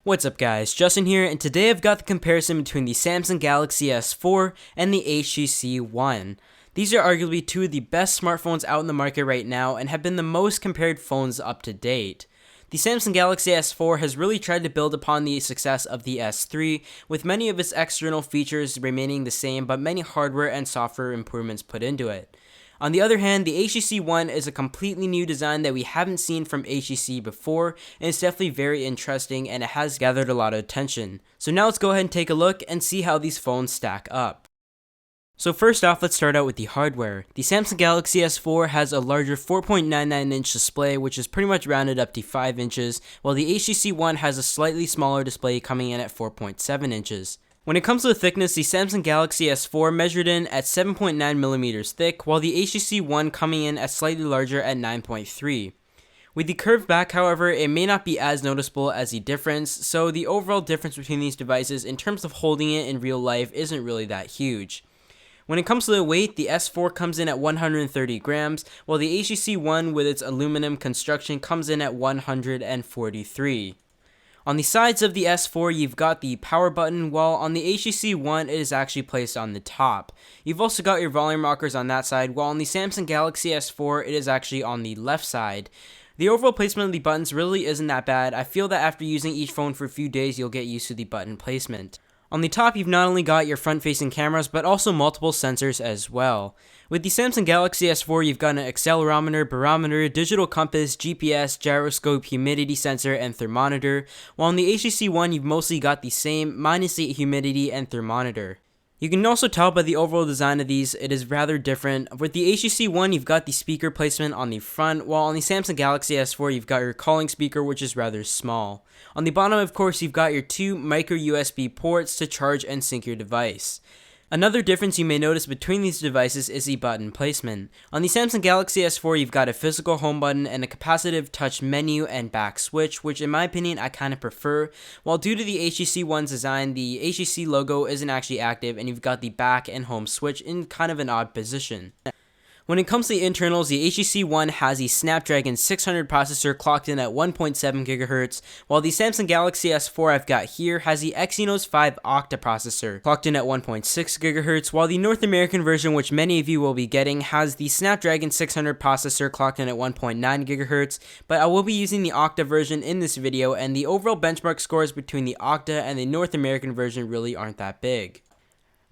What's up guys, Justin here, and today I've got the comparison between the Samsung Galaxy S4 and the HTC One. These are arguably two of the best smartphones out in the market right now and have been the most compared phones up to date. The Samsung Galaxy S4 has really tried to build upon the success of the S3, with many of its external features remaining the same but many hardware and software improvements put into it. On the other hand, the HTC One is a completely new design that we haven't seen from HTC before, and it's definitely very interesting and it has gathered a lot of attention. So now let's go ahead and take a look and see how these phones stack up. So first off, let's start out with the hardware. The Samsung Galaxy S4 has a larger 4.99-inch display, which is pretty much rounded up to 5 inches, while the HTC One has a slightly smaller display coming in at 4.7 inches. When it comes to the thickness, the Samsung Galaxy S4 measured in at 7.9mm thick, while the HTC One coming in at slightly larger at 9.3. With the curved back, however, it may not be as noticeable as the difference, so the overall difference between these devices in terms of holding it in real life isn't really that huge. When it comes to the weight, the S4 comes in at 130 grams, while the HTC One with its aluminum construction comes in at 143. On the sides of the S4, you've got the power button, while on the HTC One, it is actually placed on the top. You've also got your volume rockers on that side, while on the Samsung Galaxy S4, it is actually on the left side. The overall placement of the buttons really isn't that bad. I feel that after using each phone for a few days, you'll get used to the button placement. On the top, you've not only got your front-facing cameras, but also multiple sensors as well. With the Samsung Galaxy S4, you've got an accelerometer, barometer, digital compass, GPS, gyroscope, humidity sensor, and thermometer, while on the HTC One, you've mostly got the same, minus the humidity and thermometer. You can also tell by the overall design of these, it is rather different. With the HTC One, you've got the speaker placement on the front, while on the Samsung Galaxy S4, you've got your calling speaker, which is rather small. On the bottom, of course, you've got your two micro USB ports to charge and sync your device. Another difference you may notice between these devices is the button placement. On the Samsung Galaxy S4, you've got a physical home button and a capacitive touch menu and back switch, which in my opinion I kind of prefer, while due to the HTC One's design, the HTC logo isn't actually active and you've got the back and home switch in kind of an odd position. When it comes to the internals, the HTC One has the Snapdragon 600 processor clocked in at 1.7 GHz, while the Samsung Galaxy S4 I've got here has the Exynos 5 Octa processor clocked in at 1.6 GHz, while the North American version, which many of you will be getting, has the Snapdragon 600 processor clocked in at 1.9 GHz, but I will be using the Octa version in this video, and the overall benchmark scores between the Octa and the North American version really aren't that big.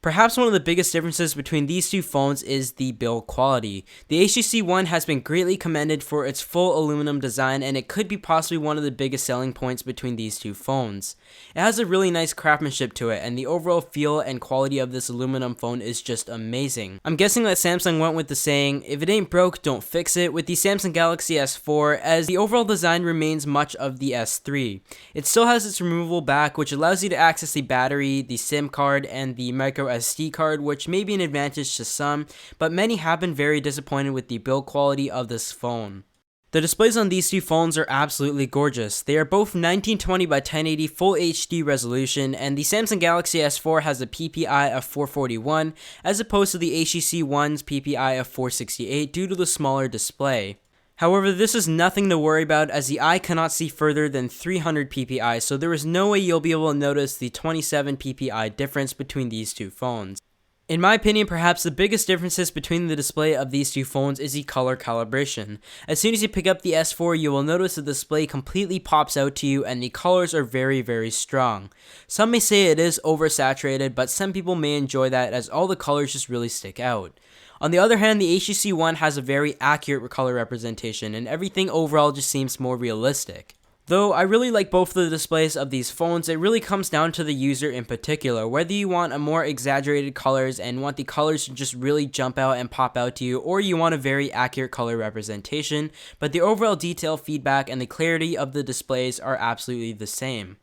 Perhaps one of the biggest differences between these two phones is the build quality. The HTC One has been greatly commended for its full aluminum design, and it could be possibly one of the biggest selling points between these two phones. It has a really nice craftsmanship to it, and the overall feel and quality of this aluminum phone is just amazing. I'm guessing that Samsung went with the saying, if it ain't broke, don't fix it, with the Samsung Galaxy S4, as the overall design remains much of the S3. It still has its removable back, which allows you to access the battery, the SIM card, and the micro SD card, which may be an advantage to some, but many have been very disappointed with the build quality of this phone. The displays on these two phones are absolutely gorgeous. They are both 1920 by 1080 Full HD resolution, and the Samsung Galaxy S4 has a PPI of 441 as opposed to the HTC One's PPI of 468 due to the smaller display. However, this is nothing to worry about as the eye cannot see further than 300 ppi, so there is no way you'll be able to notice the 27 ppi difference between these two phones. In my opinion, perhaps the biggest differences between the display of these two phones is the color calibration. As soon as you pick up the S4, you will notice the display completely pops out to you and the colors are very strong. Some may say it is oversaturated, but some people may enjoy that as all the colors just really stick out. On the other hand, the HTC One has a very accurate color representation, and everything overall just seems more realistic. Though I really like both of the displays of these phones, it really comes down to the user in particular, whether you want a more exaggerated colors and want the colors to just really jump out and pop out to you, or you want a very accurate color representation, but the overall detail feedback and the clarity of the displays are absolutely the same.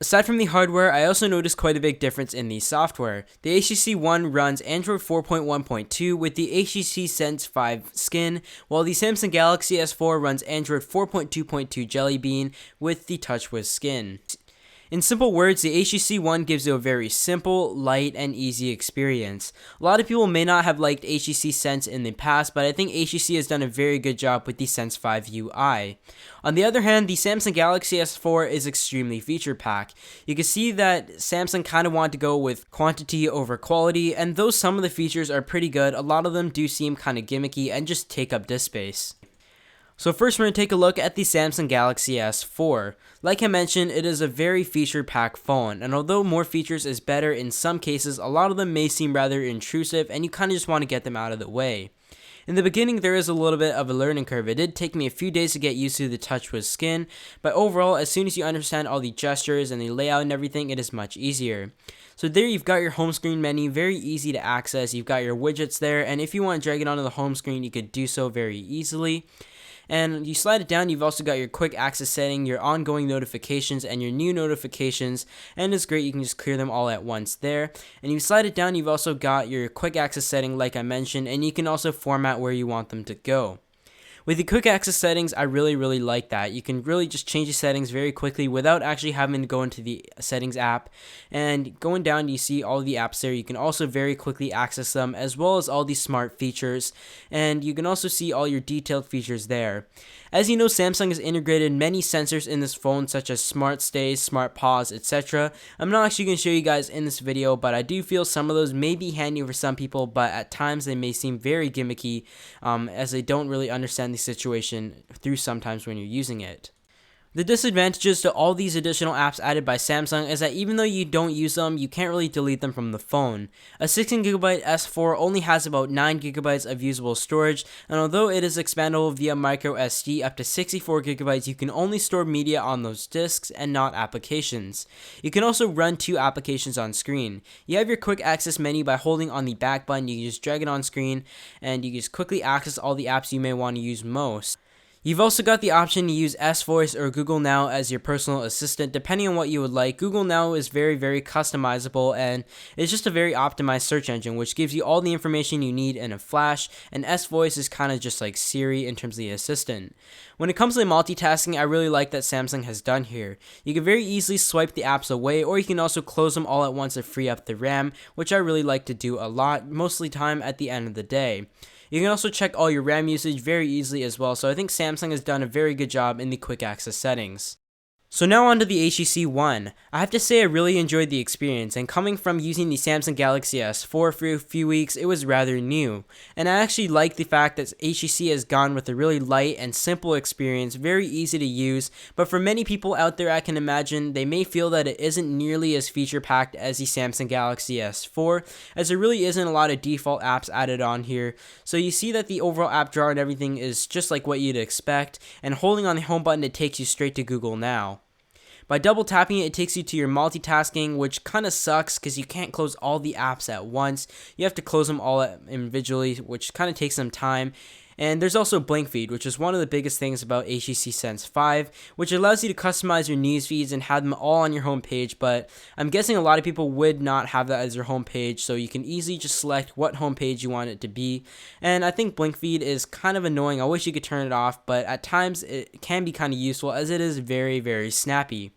Aside from the hardware, I also noticed quite a big difference in the software. The HTC One runs Android 4.1.2 with the HTC Sense 5 skin, while the Samsung Galaxy S4 runs Android 4.2.2 Jelly Bean with the TouchWiz skin. In simple words, the HTC One gives you a very simple, light, and easy experience. A lot of people may not have liked HTC Sense in the past, but I think HTC has done a very good job with the Sense 5 UI. On the other hand, the Samsung Galaxy S4 is extremely feature-packed. You can see that Samsung kind of wanted to go with quantity over quality, and though some of the features are pretty good, a lot of them do seem kind of gimmicky and just take up disk space. So first we're going to take a look at the Samsung Galaxy S4. Like I mentioned, it is a very feature-packed phone, and although more features is better in some cases, a lot of them may seem rather intrusive and you kind of just want to get them out of the way. In the beginning, there is a little bit of a learning curve. It did take me a few days to get used to the touch with skin, but overall, as soon as you understand all the gestures and the layout and everything, it is much easier. So there you've got your home screen menu, very easy to access. You've got your widgets there, and if you want to drag it onto the home screen, you could do so very easily. And you slide it down, you've also got your quick access setting, your ongoing notifications, and your new notifications, and it's great, you can just clear them all at once there. And you slide it down, you've also got your quick access setting like I mentioned, and you can also format where you want them to go. With the quick access settings, I really like that. You can really just change the settings very quickly without actually having to go into the settings app. And going down, you see all the apps there. You can also very quickly access them, as well as all these smart features. And you can also see all your detailed features there. As you know, Samsung has integrated many sensors in this phone, such as smart stays, smart pause, etc. I'm not actually going to show you guys in this video, but I do feel some of those may be handy for some people, but at times they may seem very gimmicky, as they don't really understand the situation through sometimes when you're using it. The disadvantages to all these additional apps added by Samsung is that even though you don't use them, you can't really delete them from the phone. A 16GB S4 only has about 9GB of usable storage, and although it is expandable via microSD up to 64GB, you can only store media on those disks and not applications. You can also run 2 applications on screen. You have your quick access menu by holding on the back button. You can just drag it on screen, and you can just quickly access all the apps you may want to use most. You've also got the option to use S-Voice or Google Now as your personal assistant, depending on what you would like. Google Now is very customizable, and it's just a very optimized search engine, which gives you all the information you need in a flash, and S-Voice is kind of just like Siri in terms of the assistant. When it comes to multitasking, I really like that Samsung has done here. You can very easily swipe the apps away, or you can also close them all at once to free up the RAM, which I really like to do a lot, mostly time at the end of the day. You can also check all your RAM usage very easily as well, so I think Samsung has done a very good job in the quick access settings. So now on to the HTC One. I have to say I really enjoyed the experience, and coming from using the Samsung Galaxy S4 for a few weeks, it was rather new. And I actually like the fact that HTC has gone with a really light and simple experience, very easy to use, but for many people out there I can imagine they may feel that it isn't nearly as feature packed as the Samsung Galaxy S4, as there really isn't a lot of default apps added on here. So you see that the overall app drawer and everything is just like what you'd expect, and holding on the home button it takes you straight to Google Now. By double tapping it, it takes you to your multitasking, which kind of sucks because you can't close all the apps at once. You have to close them all individually, which kind of takes some time. And there's also blink feed, which is one of the biggest things about HTC Sense 5, which allows you to customize your news feeds and have them all on your home page, but I'm guessing a lot of people would not have that as their home page, so you can easily just select what home page you want it to be. And I think blink feed is kind of annoying. I wish you could turn it off, but at times it can be kind of useful as it is very snappy.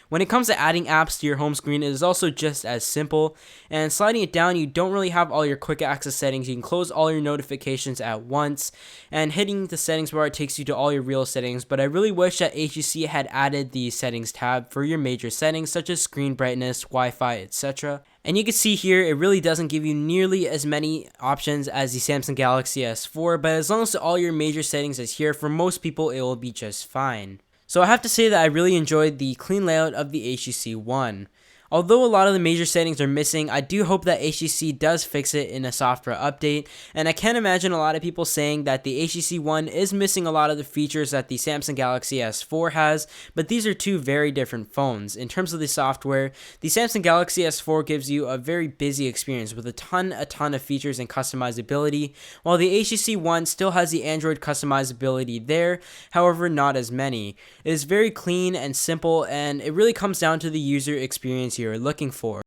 When it comes to adding apps to your home screen, it is also just as simple, and sliding it down, you don't really have all your quick access settings. You can close all your notifications at once, and hitting the settings bar takes you to all your real settings, but I really wish that HTC had added the settings tab for your major settings such as screen brightness, Wi-Fi, etc. And you can see here, it really doesn't give you nearly as many options as the Samsung Galaxy S4, but as long as all your major settings is here, for most people it will be just fine. So I have to say that I really enjoyed the clean layout of the HTC One. Although a lot of the major settings are missing, I do hope that HTC does fix it in a software update, and I can imagine a lot of people saying that the HTC One is missing a lot of the features that the Samsung Galaxy S4 has, but these are two very different phones. In terms of the software, the Samsung Galaxy S4 gives you a very busy experience with a ton of features and customizability, while the HTC One still has the Android customizability there, however not as many. It is very clean and simple, and it really comes down to the user experience you're looking for.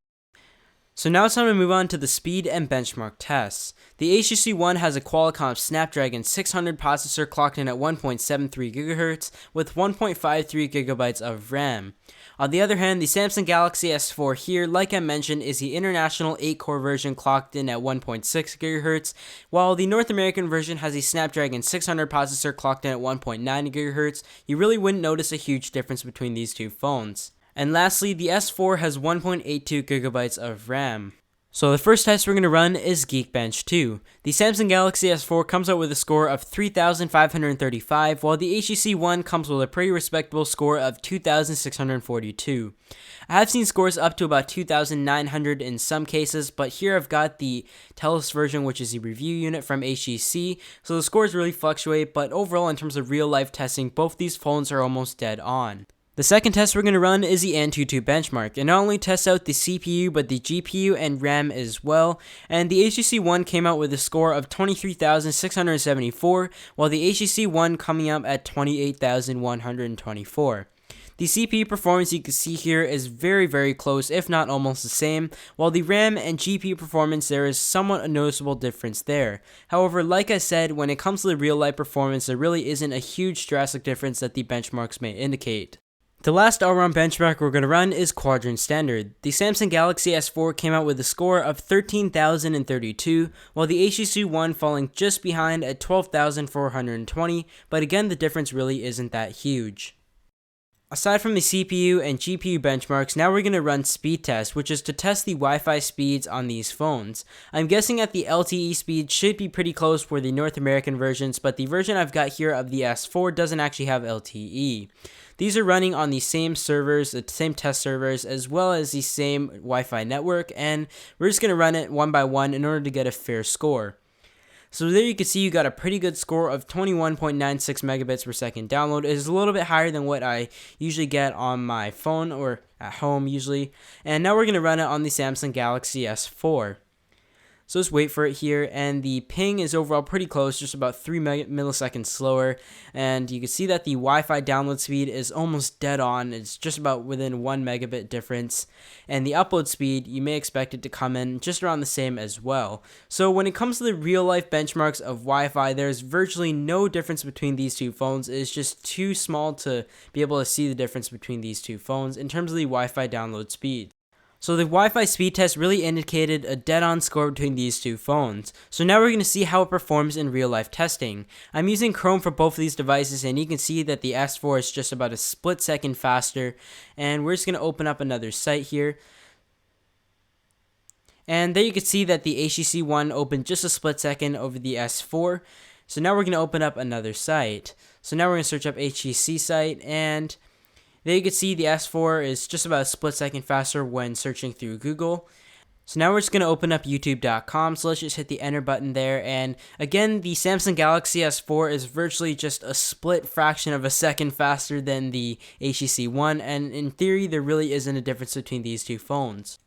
So now it's time to move on to the speed and benchmark tests. The HTC One has a Qualcomm Snapdragon 600 processor clocked in at 1.73 GHz with 1.53 GB of RAM. On the other hand, the Samsung Galaxy S4 here, like I mentioned, is the international 8-core version clocked in at 1.6 GHz, while the North American version has a Snapdragon 600 processor clocked in at 1.9 GHz. You really wouldn't notice a huge difference between these two phones. And lastly, the S4 has 1.82 GB of RAM. So the first test we're going to run is Geekbench 2. The Samsung Galaxy S4 comes out with a score of 3,535, while the HTC One comes with a pretty respectable score of 2,642. I have seen scores up to about 2,900 in some cases, but here I've got the Telus version, which is the review unit from HTC, so the scores really fluctuate, but overall in terms of real-life testing, both these phones are almost dead on. The second test we're going to run is the Antutu benchmark. It not only tests out the CPU, but the GPU and RAM as well, and the HTC One came out with a score of 23,674, while the HTC One coming up at 28,124. The CPU performance you can see here is very close, if not almost the same, while the RAM and GPU performance there is somewhat a noticeable difference there. However, like I said, when it comes to the real life performance, there really isn't a huge drastic difference that the benchmarks may indicate. The last all-around benchmark we're going to run is Quadrant Standard. The Samsung Galaxy S4 came out with a score of 13,032, while the HTC One falling just behind at 12,420, but again the difference really isn't that huge. Aside from the CPU and GPU benchmarks, now we're going to run speed test, which is to test the Wi-Fi speeds on these phones. I'm guessing that the LTE speed should be pretty close for the North American versions, but the version I've got here of the S4 doesn't actually have LTE. These are running on the same servers, the same test servers, as well as the same Wi-Fi network, and we're just going to run it one by one in order to get a fair score. So there you can see you got a pretty good score of 21.96 megabits per second download. It is a little bit higher than what I usually get on my phone or at home usually. And now we're going to run it on the Samsung Galaxy S4. So let's wait for it here, and the ping is overall pretty close, just about 3 milliseconds slower, and you can see that the Wi-Fi download speed is almost dead on. It's just about within 1 megabit difference, and the upload speed, you may expect it to come in just around the same as well. So when it comes to the real-life benchmarks of Wi-Fi, there's virtually no difference between these two phones. It's just too small to be able to see the difference between these two phones in terms of the Wi-Fi download speed. So the Wi-Fi speed test really indicated a dead-on score between these two phones. So now we're going to see how it performs in real-life testing. I'm using Chrome for both of these devices, and you can see that the S4 is just about a split second faster. And we're just going to open up another site here. And there you can see that the HTC One opened just a split second over the S4. So now we're going to open up another site. So now we're going to search up HTC site, and there you can see the S4 is just about a split second faster when searching through Google. So now we're just going to open up youtube.com, so let's just hit the enter button there, and again the Samsung Galaxy S4 is virtually just a split fraction of a second faster than the HTC One, and in theory there really isn't a difference between these two phones.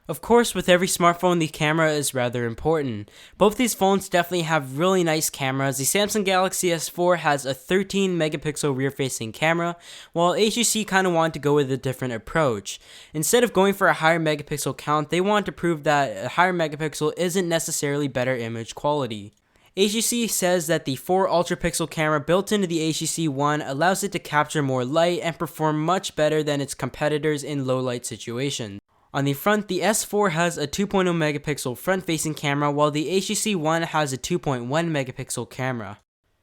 Of course, with every smartphone, the camera is rather important. Both these phones definitely have really nice cameras. The Samsung Galaxy S4 has a 13 megapixel rear-facing camera, while HTC kind of wanted to go with a different approach. Instead of going for a higher megapixel count, they want to prove that a higher megapixel isn't necessarily better image quality. HTC says that the 4 ultra-pixel camera built into the HTC One allows it to capture more light and perform much better than its competitors in low-light situations. On the front, the S4 has a 2.0 megapixel front-facing camera, while the HTC One has a 2.1 megapixel camera.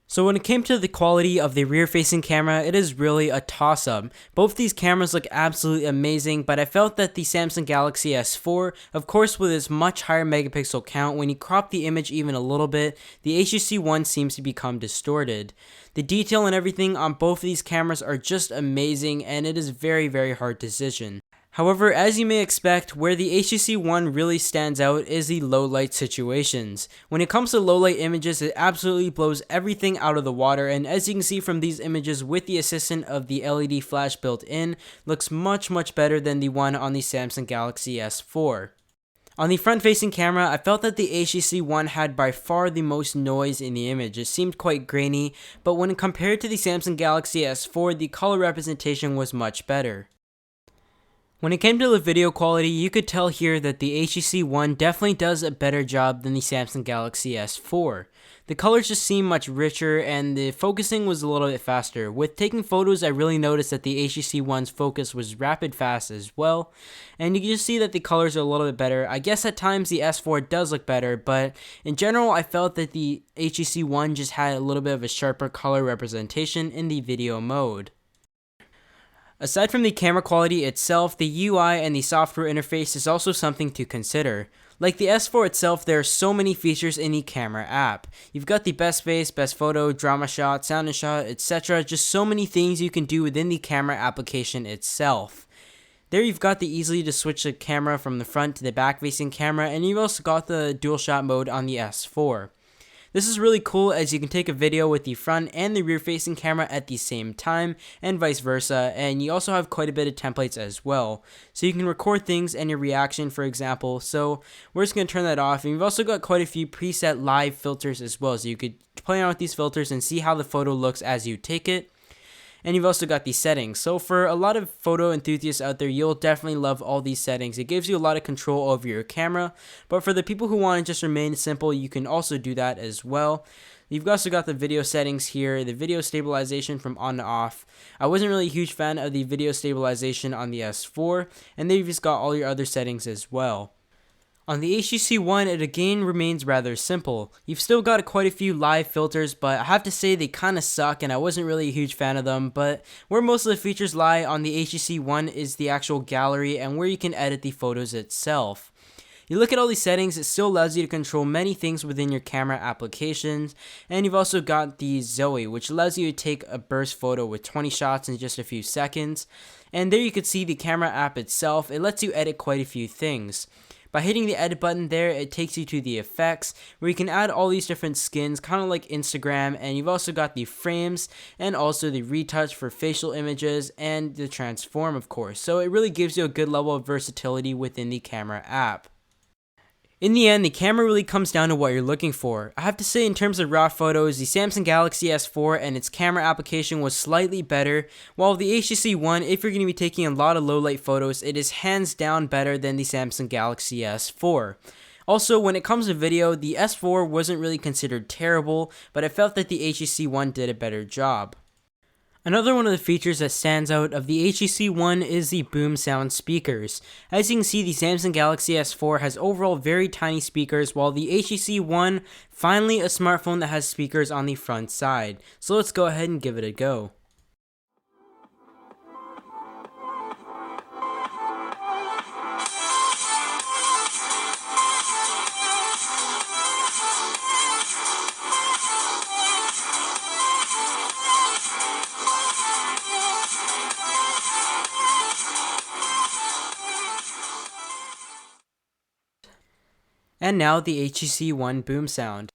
So when it came to the quality of the rear-facing camera, it is really a toss-up. Both these cameras look absolutely amazing, but I felt that the Samsung Galaxy S4, of course with its much higher megapixel count, when you crop the image even a little bit, the HTC One seems to become distorted. The detail and everything on both of these cameras are just amazing, and it is very hard to decision. However, as you may expect, where the HTC One really stands out is the low light situations. When it comes to low light images, it absolutely blows everything out of the water, and as you can see from these images with the assistant of the LED flash built in, looks much better than the one on the Samsung Galaxy S4. On the front-facing camera, I felt that the HTC One had by far the most noise in the image. It seemed quite grainy, but when compared to the Samsung Galaxy S4, the color representation was much better. When it came to the video quality, you could tell here that the HTC One definitely does a better job than the Samsung Galaxy S4. The colors just seem much richer and the focusing was a little bit faster. With taking photos, I really noticed that the HTC One's focus was rapid fast as well. And you can just see that the colors are a little bit better. I guess at times the S4 does look better, but in general, I felt that the HTC One just had a little bit of a sharper color representation in the video mode. Aside from the camera quality itself, the UI and the software interface is also something to consider. Like the S4 itself, there are so many features in the camera app. You've got the best face, best photo, drama shot, sound and shot, etc. Just so many things you can do within the camera application itself. There you've got the easily to switch the camera from the front to the back facing camera, and you've also got the dual shot mode on the S4. This is really cool as you can take a video with the front and the rear facing camera at the same time and vice versa, and you also have quite a bit of templates as well. So you can record things and your reaction, for example. So we're just going to turn that off, and you've also got quite a few preset live filters as well, so you could play around with these filters and see how the photo looks as you take it. And you've also got these settings. So for a lot of photo enthusiasts out there, you'll definitely love all these settings. It gives you a lot of control over your camera. But for the people who want to just remain simple, you can also do that as well. You've also got the video settings here, the video stabilization from on to off. I wasn't really a huge fan of the video stabilization on the S4. And then you've just got all your other settings as well. On the HTC One, it again remains rather simple. You've still got quite a few live filters, but I have to say they kind of suck and I wasn't really a huge fan of them, but where most of the features lie on the HTC One is the actual gallery and where you can edit the photos itself. You look at all these settings, it still allows you to control many things within your camera applications, and you've also got the Zoe, which allows you to take a burst photo with 20 shots in just a few seconds, and there you can see the camera app itself. It lets you edit quite a few things. By hitting the edit button there, it takes you to the effects where you can add all these different skins, kind of like Instagram, and you've also got the frames and also the retouch for facial images and the transform, of course. So it really gives you a good level of versatility within the camera app. In the end, the camera really comes down to what you're looking for. I have to say, in terms of raw photos, the Samsung Galaxy S4 and its camera application was slightly better, while the HTC One, if you're going to be taking a lot of low light photos, it is hands down better than the Samsung Galaxy S4. Also, when it comes to video, the S4 wasn't really considered terrible, but I felt that the HTC One did a better job. Another one of the features that stands out of the HTC One is the boom sound speakers. As you can see, the Samsung Galaxy S4 has overall very tiny speakers, while the HTC One, finally a smartphone that has speakers on the front side. So let's go ahead and give it a go. And now the HTC One boom sound.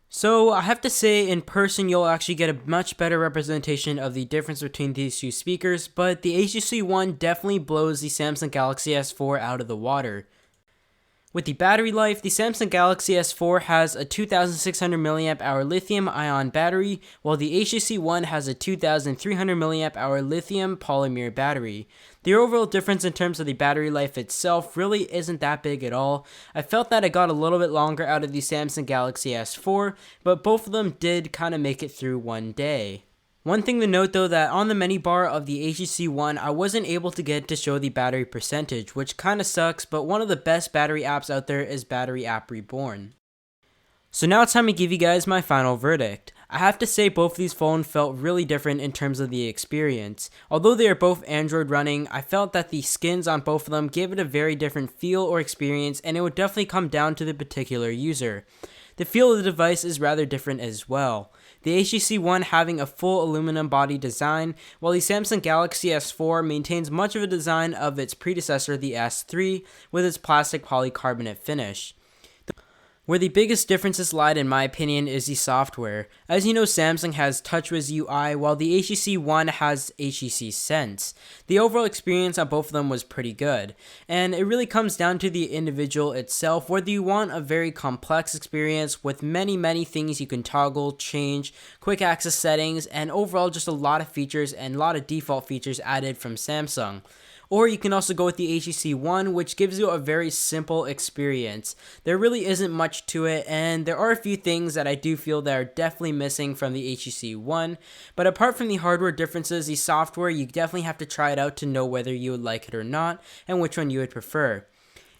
So I have to say, in person you'll actually get a much better representation of the difference between these two speakers, but the HTC One definitely blows the Samsung Galaxy S4 out of the water. With the battery life, the Samsung Galaxy S4 has a 2600 mAh lithium-ion battery, while the HTC One has a 2300 mAh lithium polymer battery. The overall difference in terms of the battery life itself really isn't that big at all. I felt that I got a little bit longer out of the Samsung Galaxy S4, but both of them did kind of make it through one day. One thing to note though, that on the menu bar of the HTC One, I wasn't able to get to show the battery percentage, which kinda sucks, but one of the best battery apps out there is Battery App Reborn. So now it's time to give you guys my final verdict. I have to say both of these phones felt really different in terms of the experience. Although they are both Android running, I felt that the skins on both of them gave it a very different feel or experience, and it would definitely come down to the particular user. The feel of the device is rather different as well. The HTC One having a full aluminum body design, while the Samsung Galaxy S4 maintains much of a design of its predecessor, the S3, with its plastic polycarbonate finish. Where the biggest differences lied, in my opinion, is the software. As you know, Samsung has TouchWiz UI, while the HTC One has HTC Sense. The overall experience on both of them was pretty good, and it really comes down to the individual itself, whether you want a very complex experience with many things you can toggle, change, quick access settings, and overall just a lot of features and a lot of default features added from Samsung. Or you can also go with the HTC One, which gives you a very simple experience. There really isn't much to it, and there are a few things that I do feel that are definitely missing from the HTC One. But apart from the hardware differences, the software, you definitely have to try it out to know whether you would like it or not, and which one you would prefer.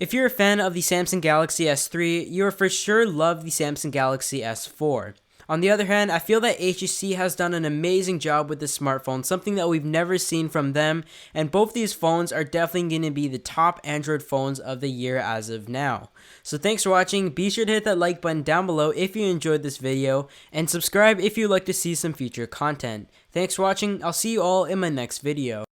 If you're a fan of the Samsung Galaxy S3, you'll for sure love the Samsung Galaxy S4. On the other hand, I feel that HTC has done an amazing job with this smartphone, something that we've never seen from them, and both these phones are definitely going to be the top Android phones of the year as of now. So thanks for watching. Be sure to hit that like button down below if you enjoyed this video, and subscribe if you'd like to see some future content. Thanks for watching. I'll see you all in my next video.